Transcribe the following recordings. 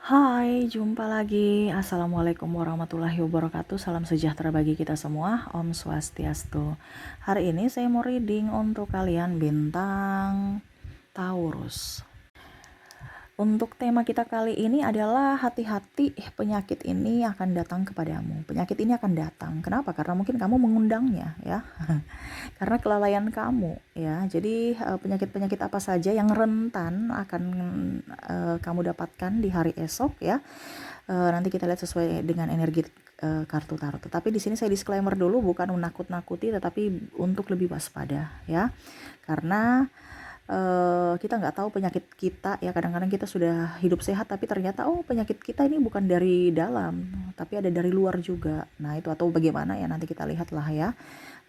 Hai, jumpa lagi. Assalamualaikum warahmatullahi wabarakatuh. Salam sejahtera bagi kita semua. Om Swastiastu. Hari ini saya mau reading untuk kalian bintang Taurus. Untuk tema kita kali ini adalah hati-hati, penyakit ini akan datang kepadamu. Penyakit ini akan datang. Kenapa? Karena mungkin kamu mengundangnya, ya. Karena kelalaian kamu, ya. Jadi penyakit-penyakit apa saja yang rentan akan kamu dapatkan di hari esok, ya. Nanti kita lihat sesuai dengan energi kartu tarot. Tetapi di sini saya disclaimer dulu, bukan menakut-nakuti, tetapi untuk lebih waspada, ya. Karena kita nggak tahu penyakit kita, ya. Kadang-kadang kita sudah hidup sehat tapi ternyata penyakit kita ini bukan dari dalam tapi ada dari luar juga. Nah itu atau bagaimana ya, nanti kita lihatlah ya,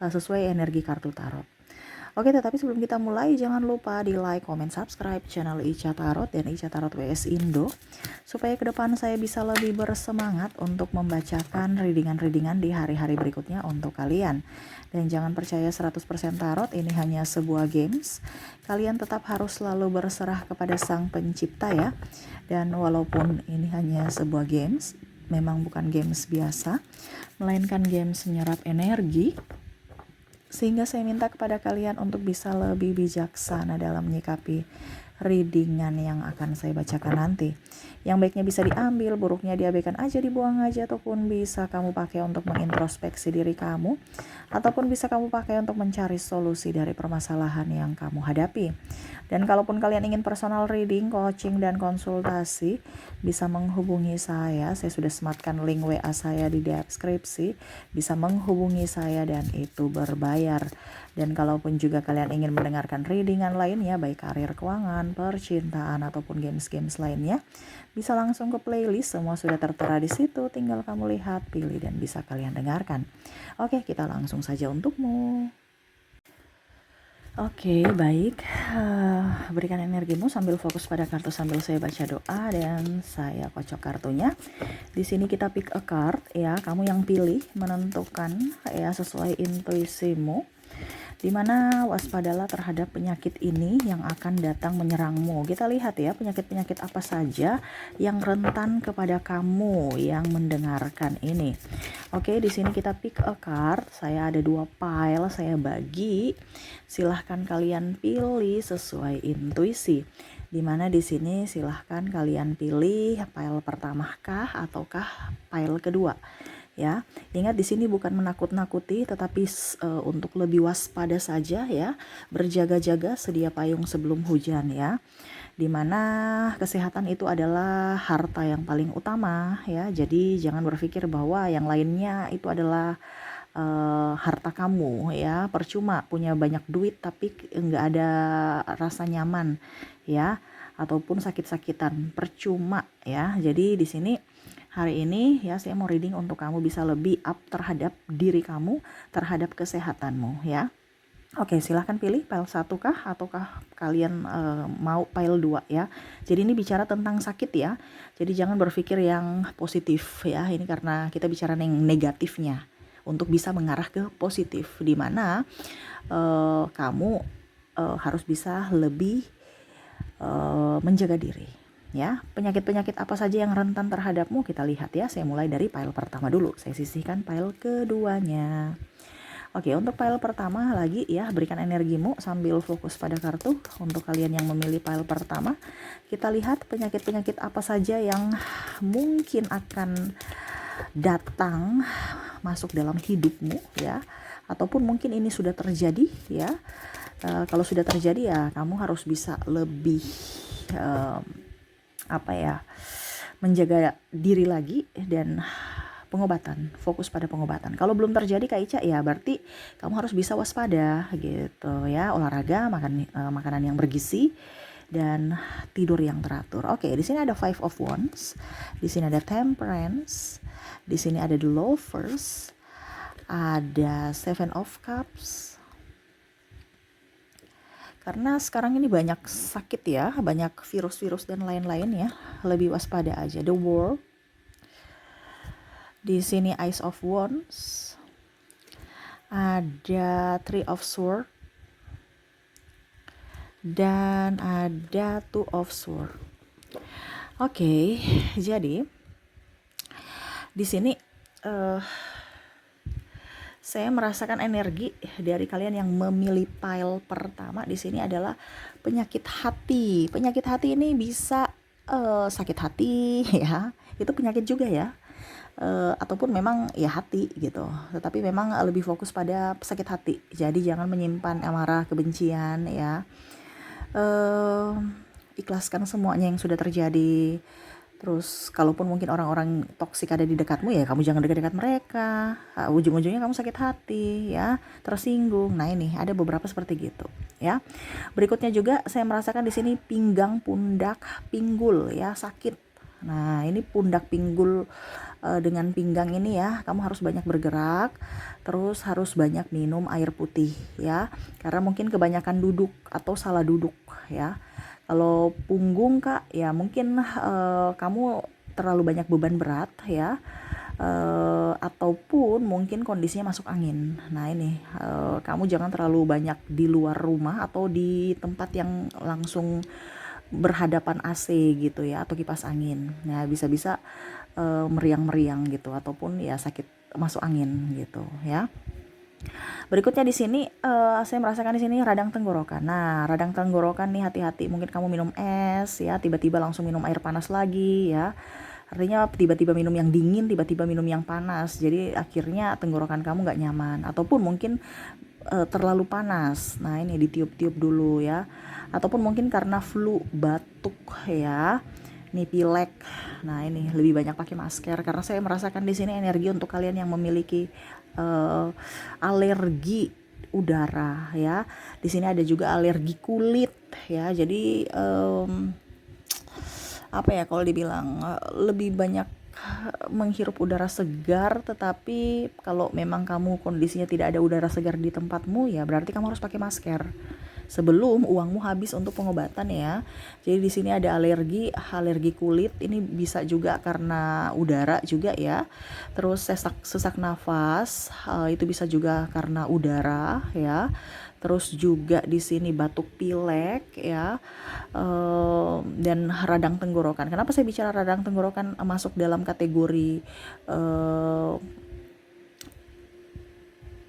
sesuai energi kartu tarot. Oke, tetapi sebelum kita mulai jangan lupa di like, comment, subscribe channel Ica Tarot dan Ica Tarot WS Indo supaya ke depan saya bisa lebih bersemangat untuk membacakan readingan-readingan di hari-hari berikutnya untuk kalian. Dan jangan percaya 100% tarot, ini hanya sebuah games. Kalian tetap harus selalu berserah kepada Sang Pencipta, ya. Dan walaupun ini hanya sebuah games, memang bukan games biasa, melainkan games menyerap energi. Sehingga saya minta kepada kalian untuk bisa lebih bijaksana dalam menyikapi readingan yang akan saya bacakan nanti. Yang baiknya bisa diambil, buruknya diabaikan aja, dibuang aja, ataupun bisa kamu pakai untuk mengintrospeksi diri kamu, ataupun bisa kamu pakai untuk mencari solusi dari permasalahan yang kamu hadapi. Dan kalaupun kalian ingin personal reading, coaching, dan konsultasi, bisa menghubungi saya. Saya sudah sematkan link WA saya di deskripsi. Bisa menghubungi saya dan itu berbayar. Dan kalaupun juga kalian ingin mendengarkan readingan lainnya, baik karir, keuangan, percintaan, ataupun games-games lainnya, bisa langsung ke playlist. Semua sudah tertera di situ. Tinggal kamu lihat, pilih, dan bisa kalian dengarkan. Oke, kita langsung saja untukmu. Oke, baik. Berikan energimu sambil fokus pada kartu sambil saya baca doa dan saya kocok kartunya. Di sini kita pick a card, ya. Kamu yang pilih, menentukan, ya, sesuai intuisimu. Dimana waspadalah terhadap penyakit ini yang akan datang menyerangmu. Kita lihat ya, penyakit-penyakit apa saja yang rentan kepada kamu yang mendengarkan ini. Oke, di sini kita pick a card. Saya ada 2 pile, saya bagi. Silahkan kalian pilih sesuai intuisi. Dimana di sini silahkan kalian pilih pile pertama kah ataukah pile kedua. Ya, ingat di sini bukan menakut-nakuti, tetapi untuk lebih waspada saja, ya. Berjaga-jaga, sedia payung sebelum hujan, ya. Dimana kesehatan itu adalah harta yang paling utama, ya. Jadi jangan berpikir bahwa yang lainnya itu adalah harta kamu, ya. Percuma punya banyak duit tapi nggak ada rasa nyaman, ya. Ataupun sakit-sakitan, percuma, ya. Jadi di sini hari ini, ya, saya mau reading untuk kamu bisa lebih up terhadap diri kamu, terhadap kesehatanmu, ya. Oke, silahkan pilih pile 1 kah ataukah kalian mau pile 2, ya. Jadi ini bicara tentang sakit, ya. Jadi jangan berpikir yang positif, ya. Ini karena kita bicara yang negatifnya untuk bisa mengarah ke positif, di mana kamu harus bisa lebih menjaga diri, ya. Penyakit-penyakit apa saja yang rentan terhadapmu kita lihat, ya. Saya mulai dari pile pertama dulu. Saya sisihkan pile keduanya. Oke, untuk pile pertama lagi, ya, berikan energimu sambil fokus pada kartu. Untuk kalian yang memilih pile pertama, kita lihat penyakit-penyakit apa saja yang mungkin akan datang masuk dalam hidupmu, ya. Ataupun mungkin ini sudah terjadi, ya. Kalau sudah terjadi, ya, kamu harus bisa lebih menjaga diri lagi dan pengobatan, fokus pada pengobatan. Kalau belum terjadi Kak Ica, ya berarti kamu harus bisa waspada gitu, ya. Olahraga, makan makanan yang bergizi, dan tidur yang teratur. Oke, di sini ada 5 of Wands, di sini ada Temperance, di sini ada The Lovers, ada 7 of Cups. Karena sekarang ini banyak sakit, ya, banyak virus-virus dan lain-lain, ya. Lebih waspada aja. The World. Di sini Ace of Wands. Ada 3 of Swords. Dan ada 2 of Swords. Oke, jadi di sini eh, saya merasakan energi dari kalian yang memilih pile pertama di sini adalah penyakit hati. Penyakit hati ini bisa sakit hati ya, itu penyakit juga ya. Ataupun memang ya hati gitu. Tetapi memang lebih fokus pada sakit hati. Jadi jangan menyimpan amarah, kebencian ya. Eh, Ikhlaskan semuanya yang sudah terjadi. Terus kalaupun mungkin orang-orang toksik ada di dekatmu ya kamu jangan dekat-dekat mereka. Ujung-ujungnya kamu sakit hati ya, tersinggung. Nah, ini ada beberapa seperti gitu ya. Berikutnya juga saya merasakan di sini pinggang, pundak, pinggul ya sakit. Nah, ini pundak pinggul dengan pinggang ini ya, kamu harus banyak bergerak, terus harus banyak minum air putih ya. Karena mungkin kebanyakan duduk atau salah duduk ya. Kalau punggung Kak, ya mungkin kamu terlalu banyak beban berat ya, ataupun mungkin kondisinya masuk angin. Nah ini kamu jangan terlalu banyak di luar rumah atau di tempat yang langsung berhadapan AC gitu ya, atau kipas angin. Nah bisa-bisa meriang-meriang gitu, ataupun ya sakit masuk angin gitu ya. Berikutnya di sini saya merasakan di sini radang tenggorokan. Nah, radang tenggorokan nih hati-hati, mungkin kamu minum es ya, tiba-tiba langsung minum air panas lagi ya. Artinya tiba-tiba minum yang dingin, tiba-tiba minum yang panas. Jadi akhirnya tenggorokan kamu nggak nyaman, ataupun mungkin terlalu panas. Nah, ini ditiup-tiup dulu ya. Ataupun mungkin karena flu, batuk ya. Nih pilek. Nah, ini lebih banyak pakai masker karena saya merasakan di sini energi untuk kalian yang memiliki alergi udara ya. Di sini ada juga alergi kulit ya. Jadi apa ya kalau dibilang lebih banyak menghirup udara segar, tetapi kalau memang kamu kondisinya tidak ada udara segar di tempatmu ya berarti kamu harus pakai masker sebelum uangmu habis untuk pengobatan ya. Jadi di sini ada alergi kulit, ini bisa juga karena udara juga ya. Terus sesak nafas, itu bisa juga karena udara ya. Terus juga di sini batuk pilek ya, dan radang tenggorokan. Kenapa saya bicara radang tenggorokan masuk dalam kategori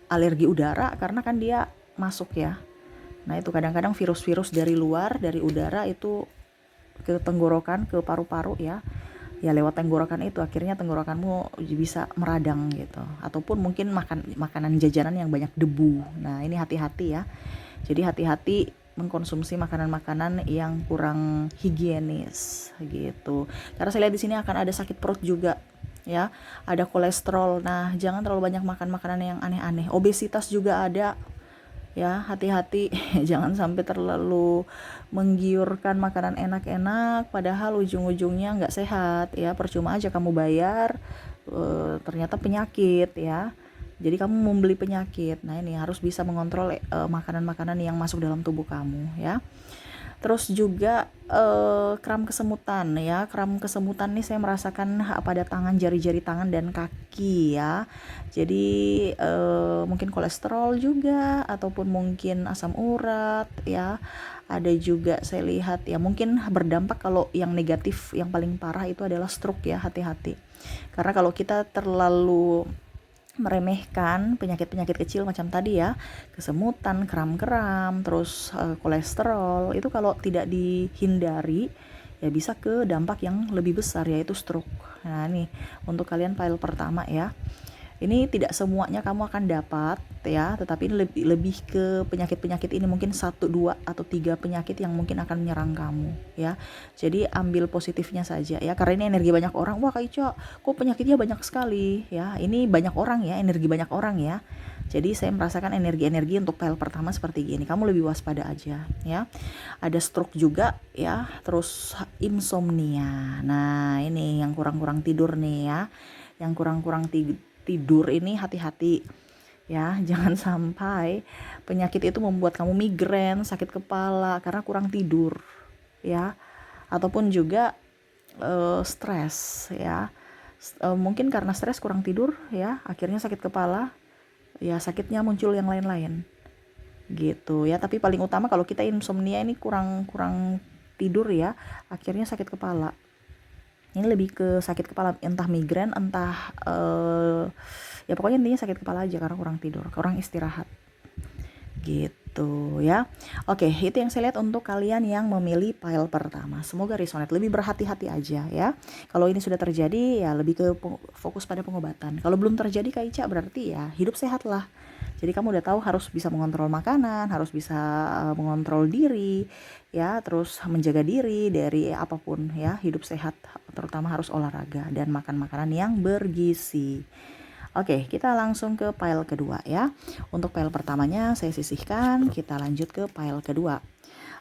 alergi udara? Karena kan dia masuk ya. Nah itu kadang-kadang virus-virus dari luar, dari udara itu ke tenggorokan, ke paru-paru ya. Ya lewat tenggorokan itu akhirnya tenggorokanmu bisa meradang gitu. Ataupun mungkin makanan jajanan yang banyak debu. Nah ini hati-hati ya. Jadi hati-hati mengkonsumsi makanan-makanan yang kurang higienis gitu. Karena saya lihat di sini akan ada sakit perut juga ya, ada kolesterol. Nah, jangan terlalu banyak makan makanan yang aneh-aneh. Obesitas juga ada ya, hati-hati jangan sampai terlalu menggiurkan makanan enak-enak padahal ujung-ujungnya nggak sehat ya, percuma aja kamu bayar ternyata penyakit ya, jadi kamu membeli penyakit. Nah ini harus bisa mengontrol makanan-makanan yang masuk dalam tubuh kamu ya. Terus juga kram kesemutan ya. Kram kesemutan nih saya merasakan pada tangan, jari-jari tangan dan kaki ya. Jadi mungkin kolesterol juga, ataupun mungkin asam urat ya. Ada juga saya lihat ya mungkin berdampak. Kalau yang negatif yang paling parah itu adalah stroke ya, hati-hati. Karena kalau kita terlalu meremehkan penyakit-penyakit kecil macam tadi ya, kesemutan, kram-kram, terus kolesterol, itu kalau tidak dihindari ya bisa ke dampak yang lebih besar yaitu stroke. Nah nih untuk kalian file pertama ya, ini tidak semuanya kamu akan dapat ya, tetapi ini lebih ke penyakit-penyakit ini, mungkin 1, 2 atau 3 penyakit yang mungkin akan menyerang kamu ya. Jadi ambil positifnya saja ya, karena ini energi banyak orang. Wah Kak Ica, kok penyakitnya banyak sekali ya. Ini banyak orang ya, energi banyak orang ya. Jadi saya merasakan energi-energi untuk file pertama seperti gini. Kamu lebih waspada aja ya. Ada stroke juga ya, terus insomnia. Nah, ini yang kurang-kurang tidur nih ya. Yang kurang-kurang tidur ini hati-hati ya, jangan sampai penyakit itu membuat kamu migrain, sakit kepala karena kurang tidur ya, ataupun juga stres ya. Mungkin karena stres kurang tidur ya, akhirnya sakit kepala ya, sakitnya muncul yang lain-lain gitu ya. Tapi paling utama kalau kita insomnia ini kurang tidur ya, akhirnya sakit kepala Ini lebih ke sakit kepala, entah migrain, entah ya pokoknya intinya sakit kepala aja karena kurang tidur, kurang istirahat gitu ya. Oke, itu yang saya lihat untuk kalian yang memilih pile pertama. Semoga resonate, lebih berhati-hati aja ya. Kalau ini sudah terjadi ya lebih ke fokus pada pengobatan. Kalau belum terjadi Kak Ica berarti ya hidup sehat lah. Jadi kamu udah tahu harus bisa mengontrol makanan, harus bisa mengontrol diri ya, terus menjaga diri dari apapun ya, hidup sehat, terutama harus olahraga dan makan makanan yang bergizi. Oke, kita langsung ke pile kedua ya. Untuk pile pertamanya saya sisihkan, kita lanjut ke pile kedua.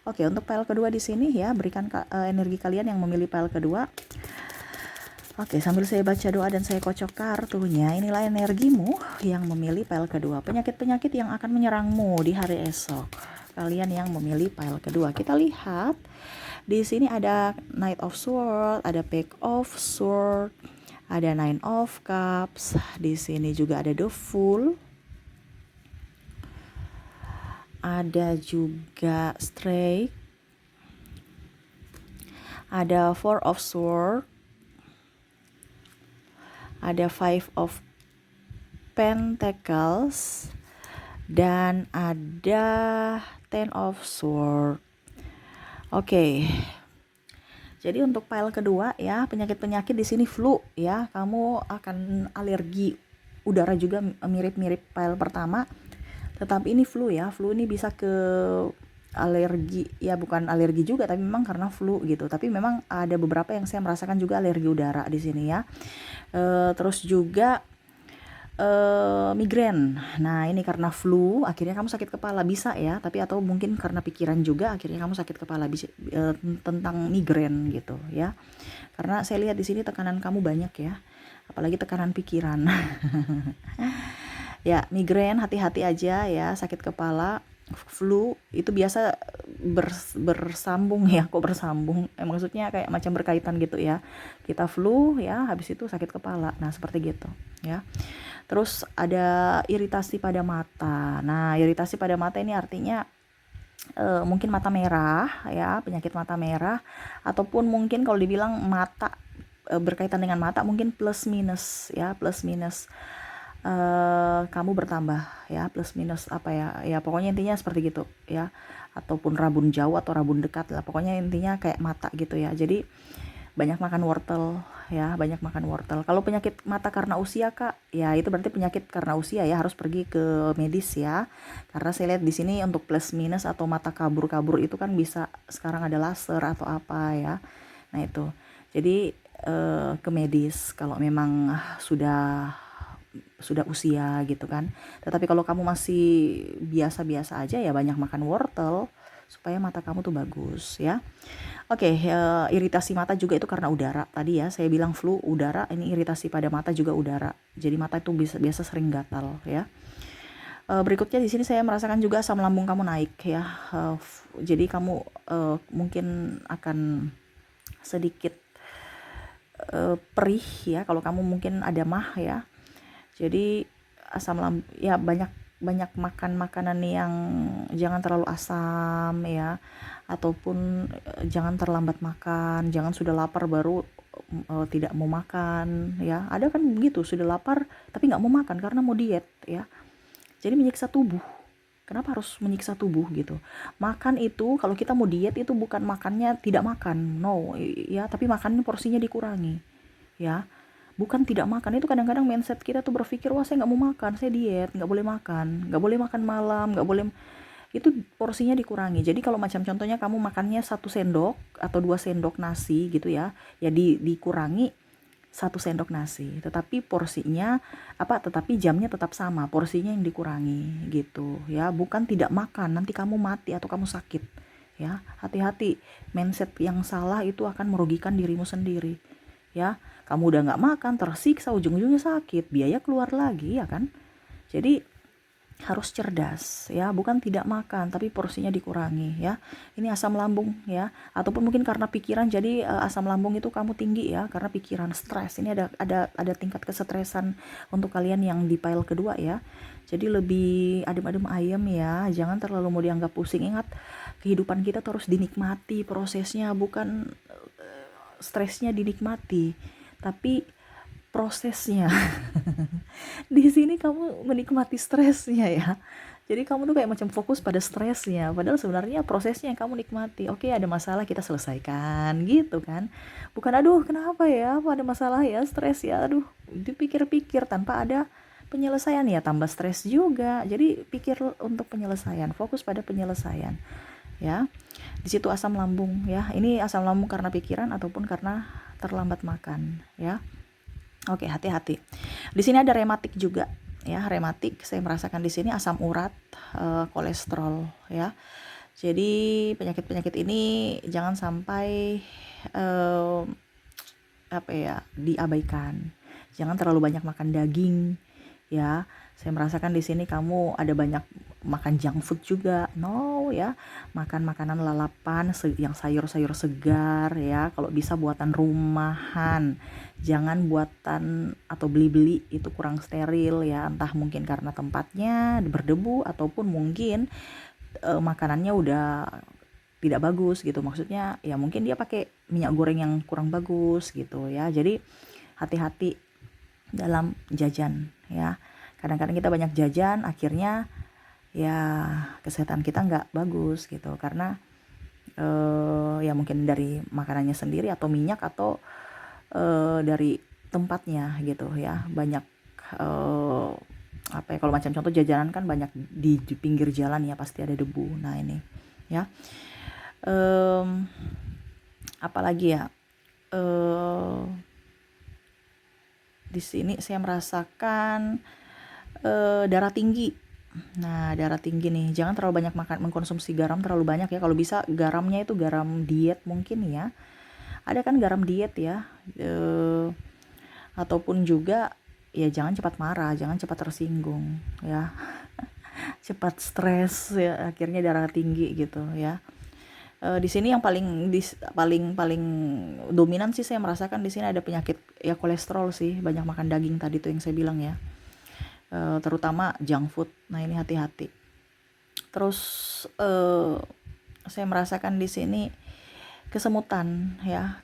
Oke, untuk pile kedua di sini ya, berikan energi kalian yang memilih pile kedua. Oke, sambil saya baca doa dan saya kocok kartunya, inilah energimu yang memilih pile kedua. Penyakit-penyakit yang akan menyerangmu di hari esok. Kalian yang memilih pile kedua. Kita lihat di sini ada Knight of Swords, ada Page of Swords, ada Nine of Cups, di sini juga ada The Fool, ada juga Straight, ada Four of Swords, ada Five of Pentacles, dan ada Ten of Swords. Oke. Jadi untuk pile kedua ya, penyakit-penyakit di sini flu ya, kamu akan alergi udara juga mirip-mirip pile pertama. Tetapi ini flu ya, flu ini bisa ke alergi ya, bukan alergi juga tapi memang karena flu gitu. Tapi memang ada beberapa yang saya merasakan juga alergi udara di sini ya. Terus juga migrain. Nah ini karena flu akhirnya kamu sakit kepala bisa ya, tapi atau mungkin karena pikiran juga akhirnya kamu sakit kepala tentang migrain gitu ya. Karena saya lihat di sini tekanan kamu banyak ya, apalagi tekanan pikiran. Ya migrain hati-hati aja ya, sakit kepala, flu itu biasa bersambung ya, kok bersambung maksudnya kayak macam berkaitan gitu ya, kita flu ya habis itu sakit kepala, nah seperti gitu ya. Terus ada iritasi pada mata. Nah iritasi pada mata ini artinya mungkin mata merah ya, penyakit mata merah, ataupun mungkin kalau dibilang mata berkaitan dengan mata mungkin plus minus ya, plus minus kamu bertambah ya, plus minus apa ya, ya pokoknya intinya seperti gitu ya, ataupun rabun jauh atau rabun dekat lah, pokoknya intinya kayak mata gitu ya. Jadi banyak makan wortel ya, banyak makan wortel. Kalau penyakit mata karena usia Kak, ya itu berarti penyakit karena usia ya, harus pergi ke medis ya. Karena saya lihat di sini untuk plus minus atau mata kabur-kabur itu kan bisa sekarang ada laser atau apa ya. Nah itu. Jadi ke medis kalau memang sudah usia gitu kan. Tetapi kalau kamu masih biasa-biasa aja ya banyak makan wortel supaya mata kamu tuh bagus ya. Oke, iritasi mata juga itu karena udara. Tadi ya saya bilang flu udara, ini iritasi pada mata juga udara. Jadi mata itu biasa sering gatal ya. Berikutnya di sini saya merasakan juga asam lambung kamu naik ya. Jadi kamu mungkin akan sedikit perih ya kalau kamu mungkin ada mah ya. Jadi asam lambung ya, banyak makan makanan yang jangan terlalu asam ya, ataupun jangan terlambat makan, jangan sudah lapar baru tidak mau makan ya. Ada kan begitu, sudah lapar tapi nggak mau makan karena mau diet ya. Jadi menyiksa tubuh. Kenapa harus menyiksa tubuh gitu? Makan itu kalau kita mau diet itu bukan makannya tidak makan, no ya, tapi makannya porsinya dikurangi ya. Bukan tidak makan, itu kadang-kadang mindset kita tuh berpikir, wah saya nggak mau makan, saya diet, nggak boleh makan malam, nggak boleh, itu porsinya dikurangi. Jadi kalau macam contohnya kamu makannya 1 sendok atau 2 sendok nasi gitu ya, ya dikurangi 1 sendok nasi, tetapi porsinya tetapi jamnya tetap sama, porsinya yang dikurangi gitu ya. Bukan tidak makan, nanti kamu mati atau kamu sakit ya. Hati-hati, mindset yang salah itu akan merugikan dirimu sendiri ya. Kamu udah nggak makan, tersiksa, ujung-ujungnya sakit, biaya keluar lagi ya kan. Jadi harus cerdas ya, bukan tidak makan tapi porsinya dikurangi ya. Ini asam lambung ya, ataupun mungkin karena pikiran, jadi asam lambung itu kamu tinggi ya karena pikiran, stres. Ini ada tingkat kesetresan untuk kalian yang di pile kedua ya. Jadi lebih adem-adem ayem ya, jangan terlalu mau dianggap pusing. Ingat, kehidupan kita terus dinikmati prosesnya, bukan stresnya dinikmati, tapi prosesnya. Di sini kamu menikmati stresnya ya. Jadi kamu tuh kayak macam fokus pada stresnya, padahal sebenarnya prosesnya yang kamu nikmati. Oke, ada masalah kita selesaikan gitu kan. Bukan aduh kenapa ya, apa ada masalah ya, stres ya, aduh dipikir-pikir tanpa ada penyelesaian ya tambah stres juga. Jadi pikir untuk penyelesaian, fokus pada penyelesaian ya. Di situ asam lambung ya. Ini asam lambung karena pikiran ataupun karena terlambat makan ya. Oke, hati-hati. Di sini ada rematik juga ya, rematik saya merasakan di sini asam urat, kolesterol ya. Jadi penyakit-penyakit ini jangan sampai diabaikan. Jangan terlalu banyak makan daging ya. Saya merasakan di sini kamu ada banyak makan junk food juga. No ya. Makan makanan lalapan yang sayur-sayur segar ya. Kalau bisa buatan rumahan. Jangan buatan atau beli-beli itu kurang steril ya. Entah mungkin karena tempatnya berdebu ataupun mungkin makanannya udah tidak bagus gitu. Maksudnya ya mungkin dia pakai minyak goreng yang kurang bagus gitu ya. Jadi hati-hati dalam jajan ya. Kadang-kadang kita banyak jajan, akhirnya ya kesehatan kita nggak bagus gitu, karena ya mungkin dari makanannya sendiri atau minyak atau dari tempatnya gitu ya. Banyak kalau macam contoh jajanan kan banyak di pinggir jalan ya, pasti ada debu. Nah ini ya, apalagi ya, di sini saya merasakan darah tinggi. Nah, darah tinggi nih, jangan terlalu banyak mengkonsumsi garam terlalu banyak ya. Kalau bisa garamnya itu garam diet mungkin ya. Ada kan garam diet ya. Ataupun juga ya jangan cepat marah, jangan cepat tersinggung ya. Cepat stres ya, akhirnya darah tinggi gitu ya. Di sini yang paling dominan sih saya merasakan di sini ada penyakit ya, kolesterol sih, banyak makan daging tadi tuh yang saya bilang ya. Terutama junk food. Nah ini hati-hati. Terus saya merasakan di sini kesemutan ya,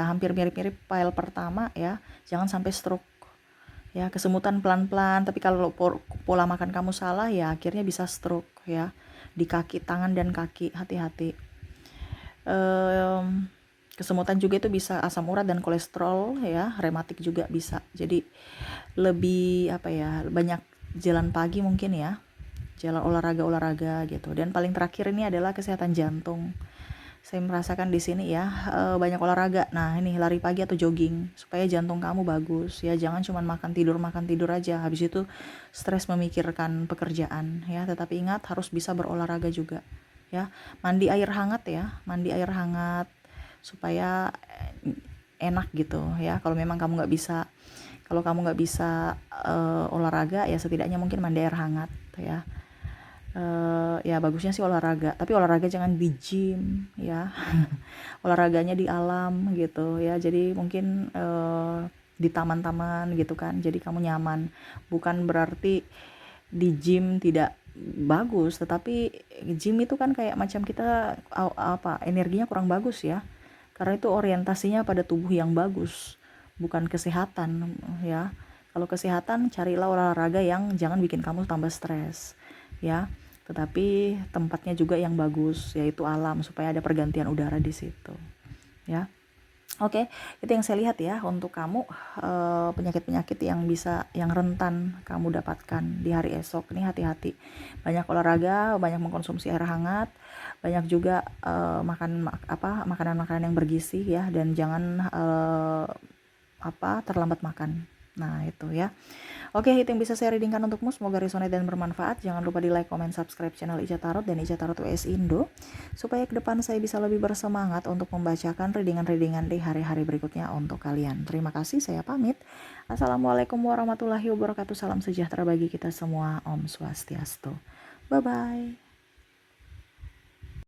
hampir mirip-mirip file pertama ya. Jangan sampai stroke ya. Kesemutan pelan-pelan, tapi kalau pola makan kamu salah ya akhirnya bisa stroke ya. Di kaki, tangan dan kaki, hati-hati. Kesemutan juga itu bisa asam urat dan kolesterol ya, rematik juga bisa. Jadi lebih banyak jalan pagi mungkin ya, jalan olahraga gitu. Dan paling terakhir ini adalah kesehatan jantung. Saya merasakan di sini ya, banyak olahraga. Nah ini lari pagi atau jogging supaya jantung kamu bagus ya. Jangan cuma makan tidur aja, habis itu stres memikirkan pekerjaan ya. Tetapi ingat harus bisa berolahraga juga ya. Mandi air hangat supaya enak gitu ya. Kalau kamu nggak bisa olahraga ya, setidaknya mungkin mandi air hangat ya. Ya bagusnya sih olahraga, tapi olahraga jangan di gym ya. Olahraganya di alam gitu ya. Jadi mungkin di taman-taman gitu kan, jadi kamu nyaman. Bukan berarti di gym tidak bagus, tetapi gym itu kan kayak macam kita energinya kurang bagus ya, karena itu orientasinya pada tubuh yang bagus, bukan kesehatan ya. Kalau kesehatan, carilah olahraga yang jangan bikin kamu tambah stres ya, tetapi tempatnya juga yang bagus, yaitu alam, supaya ada pergantian udara di situ ya. Oke, itu yang saya lihat ya untuk kamu, penyakit-penyakit yang rentan kamu dapatkan di hari esok. Ini hati-hati, banyak olahraga, banyak mengkonsumsi air hangat, banyak juga makan makanan-makanan yang bergizi ya, dan jangan terlambat makan. Nah itu ya. Oke, itu yang bisa saya readingkan untukmu. Semoga resonate dan bermanfaat. Jangan lupa di like, comment, subscribe channel Ica Tarot dan Ica Tarot US Indo, supaya ke depan saya bisa lebih bersemangat untuk membacakan readingan-readingan di hari-hari berikutnya untuk kalian. Terima kasih, saya pamit. Assalamualaikum warahmatullahi wabarakatuh. Salam sejahtera bagi kita semua. Om Swastiastu. Bye-bye.